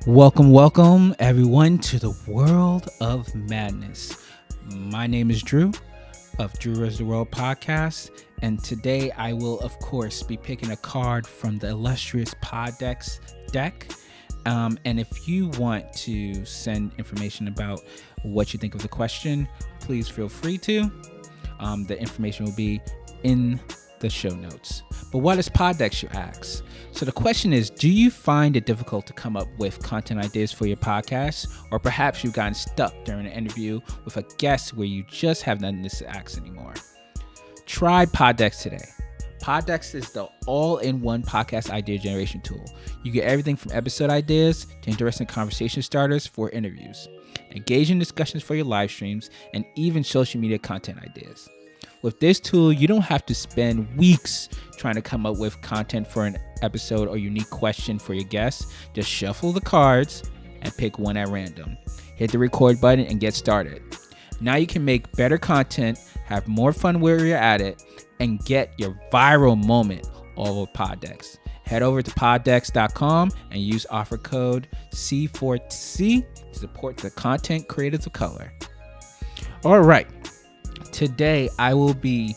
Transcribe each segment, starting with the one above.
Welcome everyone to the world of madness. My name is Drew of Drew vs. the World podcast, and today I will, of course, be picking a card from the illustrious Poddex deck. And if you want to send information about what you think of the question, please feel free to. The information will be in the show notes. But what is Poddex, you ask? So the question is, do you find it difficult to come up with content ideas for your podcast? Or perhaps you've gotten stuck during an interview with a guest where you just have nothing to ask anymore? Try Poddex today. Poddex is the all-in-one podcast idea generation tool. You get everything from episode ideas to interesting conversation starters for interviews, engaging discussions for your live streams, and even social media content ideas. With this tool, you don't have to spend weeks trying to come up with content for an episode or unique question for your guests. Just shuffle the cards and pick one at random. Hit the record button and get started. Now you can make better content, have more fun where you're at it, and get your viral moment all over Poddex. Head over to poddex.com and use offer code C4C to support the content creators of color. All right. Today, I will be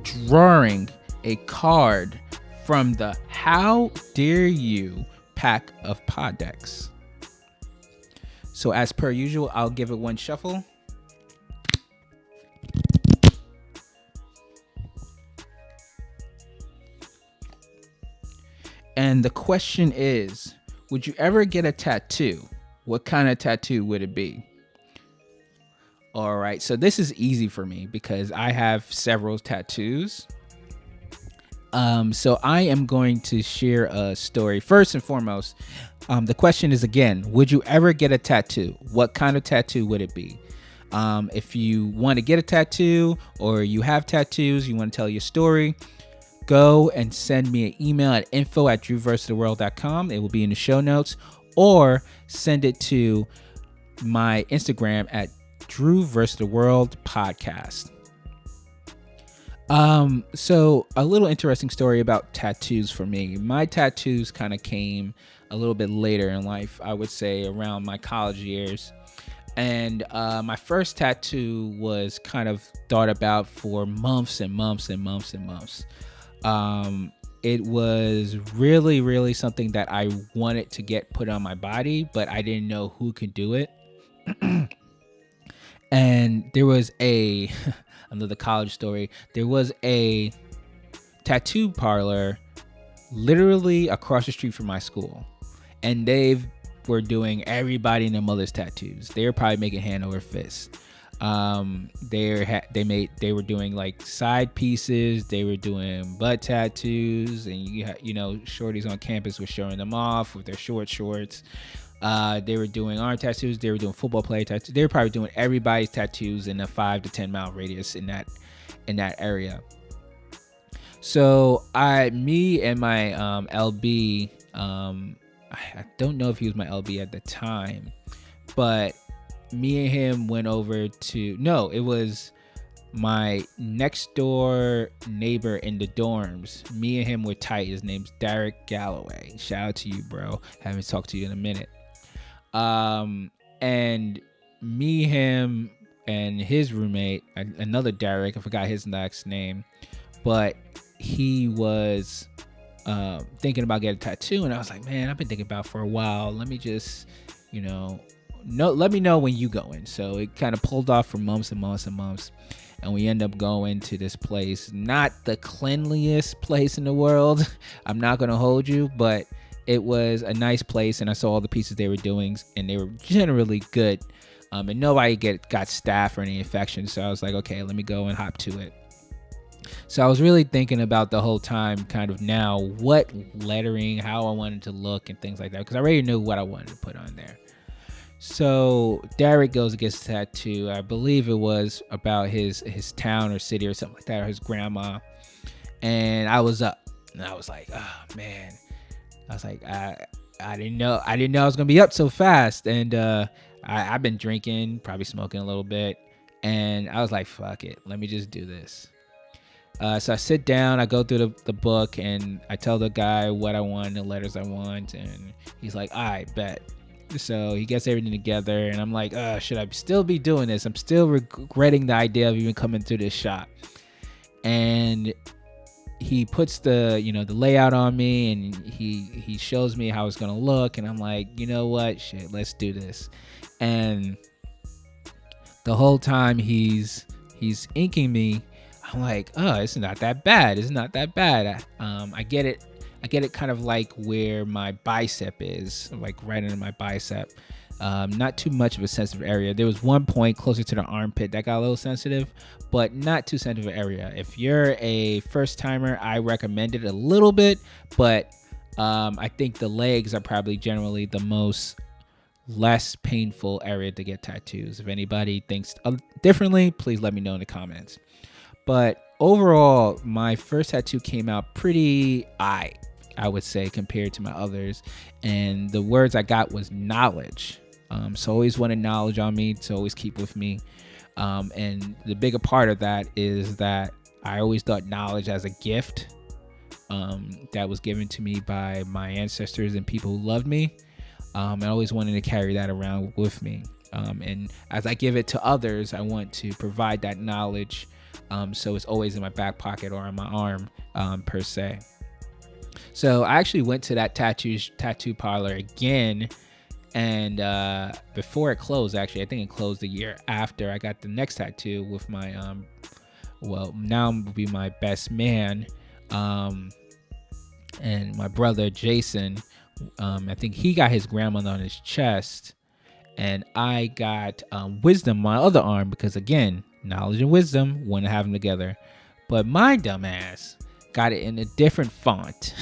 drawing a card from the How Dare You pack of Poddex. So as per usual, I'll give it one shuffle. And the question is, would you ever get a tattoo? What kind of tattoo would it be? All right, so this is easy for me because I have several tattoos. So I am going to share a story. First and foremost, the question is again, would you ever get a tattoo? What kind of tattoo would it be? If you want to get a tattoo or you have tattoos, you want to tell your story, go and send me an email at info@drewversustheworld.com. It will be in the show notes, or send it to my Instagram at Drew vs. the World podcast. So a little interesting story about tattoos for me. My tattoos kind of came a little bit later in life, I would say around my college years. And my first tattoo was kind of thought about for months and months and months and months. It was really, really something that I wanted to get put on my body, but I didn't know who could do it. And there was another college story. There was a tattoo parlor literally across the street from my school. And they were doing everybody and their mother's tattoos. They were probably making hand over fist. They were doing like side pieces. They were doing butt tattoos. And shorties on campus were showing them off with their shorts. They were doing arm tattoos. They were doing football player tattoos. They were probably doing everybody's tattoos in a 5 to 10 mile radius in that area. So me and my LB, I don't know if he was my LB at the time, but me and him went over to, no, it was my next door neighbor in the dorms. Me and him were tight. His name's Derek Galloway. Shout out to you, bro. Haven't talked to you in a minute. And me, him, and his roommate, another Derek, I forgot his last name, but he was thinking about getting a tattoo, and I was like, man, I've been thinking about it for a while. Let me just, let me know when you going. So it kind of pulled off for months and months and months, and we end up going to this place, not the cleanliest place in the world. I'm not gonna hold you, but it was a nice place, and I saw all the pieces they were doing, and they were generally good. And nobody got staph or any infections. So I was like, okay, let me go and hop to it. So I was really thinking about the whole time, kind of now, what lettering, how I wanted to look, and things like that, because I already knew what I wanted to put on there. So Derek goes and gets a tattoo. I believe it was about his town or city or something like that, or his grandma. And I was up, and I was like, oh man. I was like, I didn't know I was gonna be up so fast. And I've been drinking, probably smoking a little bit, and I was like, fuck it, let me just do this. So I sit down, I go through the book, and I tell the guy what I want, the letters I want, and he's like, all right, bet. So he gets everything together, and I'm like, should I still be doing this? I'm still regretting the idea of even coming through this shop. And he puts the layout on me, and he shows me how it's gonna look, and I'm like, you know what, shit, let's do this. And the whole time he's inking me, I'm like, it's not that bad. I get it kind of like where my bicep is, like right under my bicep. Not too much of a sensitive area. There was one point closer to the armpit that got a little sensitive, but not too sensitive area. If you're a first timer, I recommend it a little bit, but I think the legs are probably generally the most less painful area to get tattoos. If anybody thinks differently, please let me know in the comments. But overall, my first tattoo came out pretty I would say, compared to my others. And the words I got was knowledge. So always wanted knowledge on me to always keep with me. And the bigger part of that is that I always thought knowledge as a gift that was given to me by my ancestors and people who loved me. I always wanted to carry that around with me. And as I give it to others, I want to provide that knowledge. So it's always in my back pocket or on my arm, per se. So I actually went to that tattoo parlor again. And before it closed, actually, I think it closed the year after, I got the next tattoo with my, now will be my best man, and my brother, Jason. I think he got his grandmother on his chest, and I got wisdom on my other arm because, again, knowledge and wisdom, want to have them together. But my dumbass got it in a different font.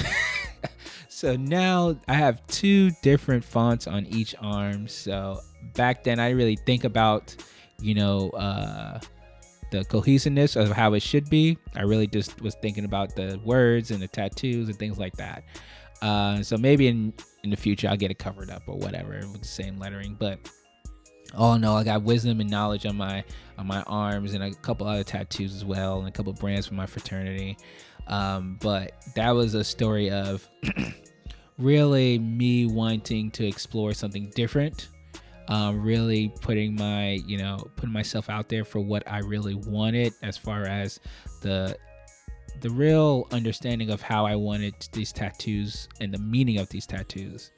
So now I have two different fonts on each arm. So back then I didn't really think about, the cohesiveness of how it should be. I really just was thinking about the words and the tattoos and things like that. So maybe in the future I'll get it covered up or whatever with the same lettering. But all in all, I got wisdom and knowledge on my arms, and a couple other tattoos as well, and a couple brands from my fraternity. But that was a story of really me wanting to explore something different. Really putting myself out there for what I really wanted, as far as the real understanding of how I wanted these tattoos and the meaning of these tattoos.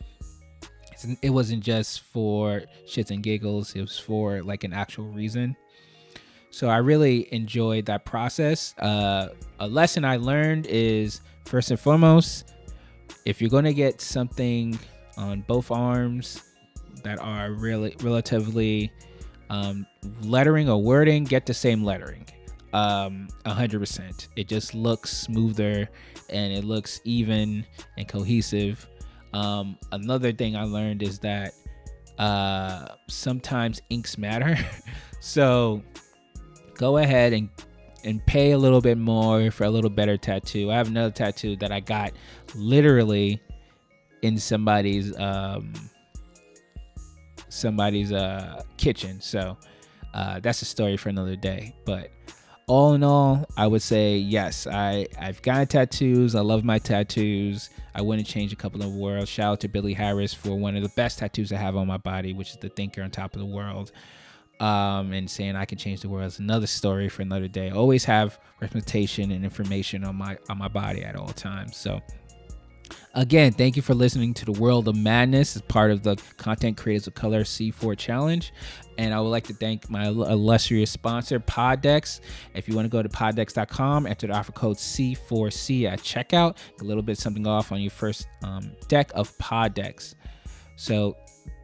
It wasn't just for shits and giggles. It was for like an actual reason. So I really enjoyed that process. A lesson I learned is, first and foremost, if you're going to get something on both arms that are really relatively lettering or wording, get the same lettering. 100%. It just looks smoother and it looks even and cohesive. Another thing I learned is that sometimes inks matter. So go ahead and pay a little bit more for a little better tattoo. I have another tattoo that I got literally in somebody's kitchen. So that's a story for another day. But all in all, I would say yes, I've gotten tattoos. I love my tattoos. I wouldn't change a couple of worlds. Shout out to Billy Harris for one of the best tattoos I have on my body, which is the thinker on top of the world. And saying I can change the world is another story for another day. I always have representation and information on my body at all times. So again, thank you for listening to The World of Madness as part of the Content Creators of Color C4 Challenge. And I would like to thank my illustrious sponsor, Poddex. If you want to go to poddex.com, enter the offer code C4C at checkout. A little bit something off on your first deck of Poddex. So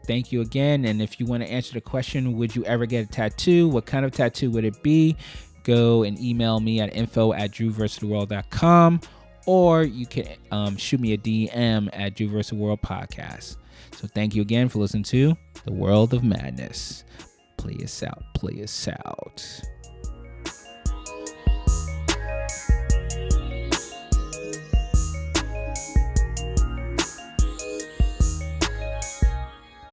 thank you again. And if you want to answer the question, would you ever get a tattoo? What kind of tattoo would it be? Go and email me at info@drewversustheworld.com, or you can shoot me a DM at Drew vs. the World Podcast. So thank you again for listening to The World of Madness. Play us out.